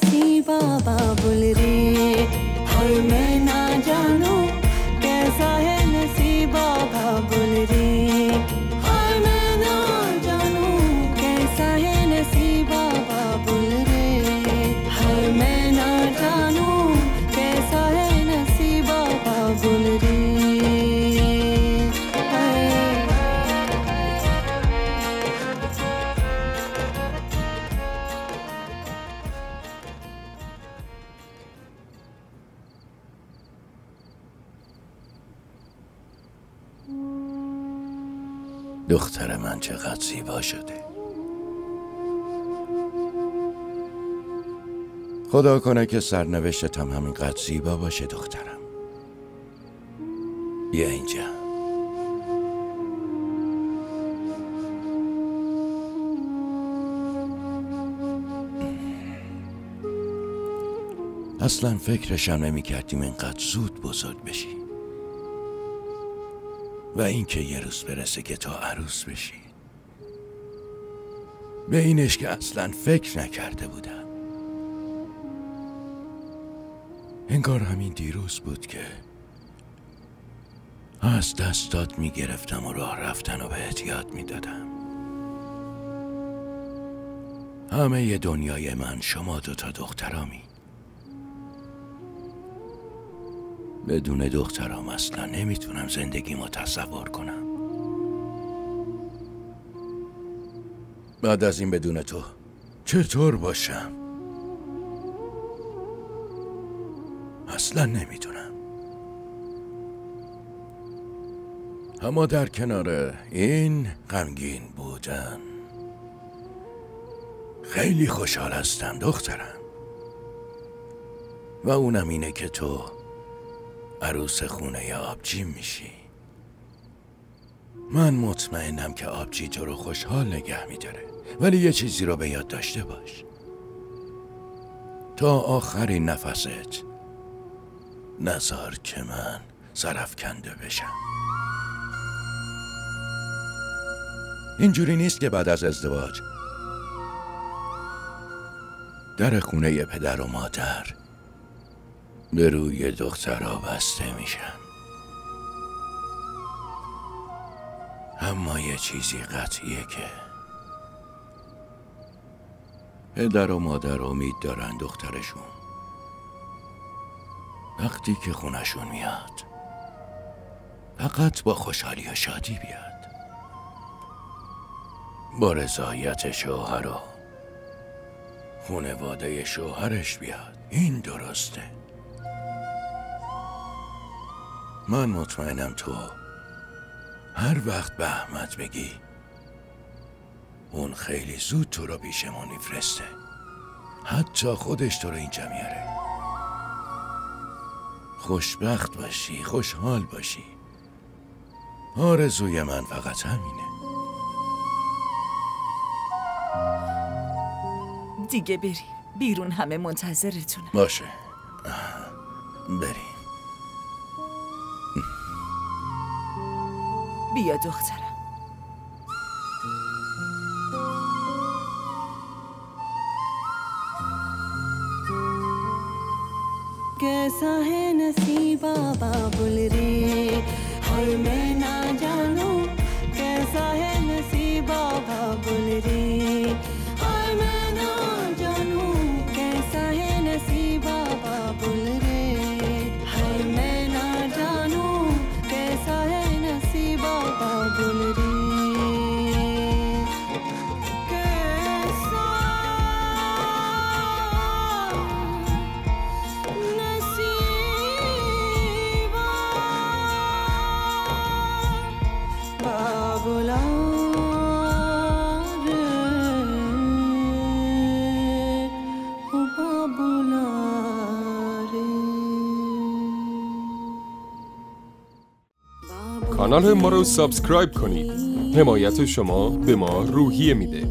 नसीबा बाबुल रे हाय मैं ना जानूं कैसा है नसीबा बाबुल रे हाय मैं ना जानूं कैसा है नसीबा बाबुल रे हाय मैं ना जानूं कैसा है नसीबा बाबुल रे دختر من چقدر زیبا شده. خدا کنه که سرنوشتت هم همینقدر زیبا باشه دخترم. بیا اینجا. اصلا فکرشم نمی کردیم اینقدر زود بزرگ بشی و اینکه یه روز برسه که تو عروس بشی. به اینش که اصلا فکر نکرده بودم. انگار همین دیروز بود که از دستات میگرفتم و راه رفتن و بهت یاد میدادم. همه ی دنیای من شما دوتا دخترامی. بدون دخترام اصلا نمیتونم زندگیمو تصور کنم. بعد از این بدون تو چطور باشم؟ اصلا نمیدونم. اما در کنار این غمگین بودن خیلی خوشحال هستم دخترم. و اونم اینه که تو عروس خونه آبجی میشی. من مطمئنم که آبجی تو رو خوشحال نگه میداره. ولی یه چیزی رو به یاد داشته باش. تا آخرین نفست نذار که من سرافکنده بشم. اینجوری نیست که بعد از ازدواج در خونه پدر و مادر به روی دخترها بسته میشن. اما یه چیزی قطعیه که پدر و مادر امید دارن دخترشون وقتی که خونشون میاد فقط با خوشحالی و شادی بیاد، با رضایت شوهر و خانواده شوهرش بیاد. این درسته. من مطمئنم تو هر وقت به احمد بگی اون خیلی زود تو رو پیش ما میفرسته. حتی خودش تو رو اینجا میاره. خوشبخت باشی، خوشحال باشی. آرزوی من فقط همینه. دیگه بریم، بیرون همه منتظرتونه. باشه بریم. بیا دخترم. कैसा है नसीबा बाबुल रे हाय मैं ना जानूं कैसा है नसीबा बाबुल रे हाय मैं ना जानूं कैसा है नसीबा बाबुल रे हाय मैं ना जानूं कैसा है नसीबा बाबुल रे کانال ما رو سابسکرایب کنید. حمایت شما به ما روحیه میده.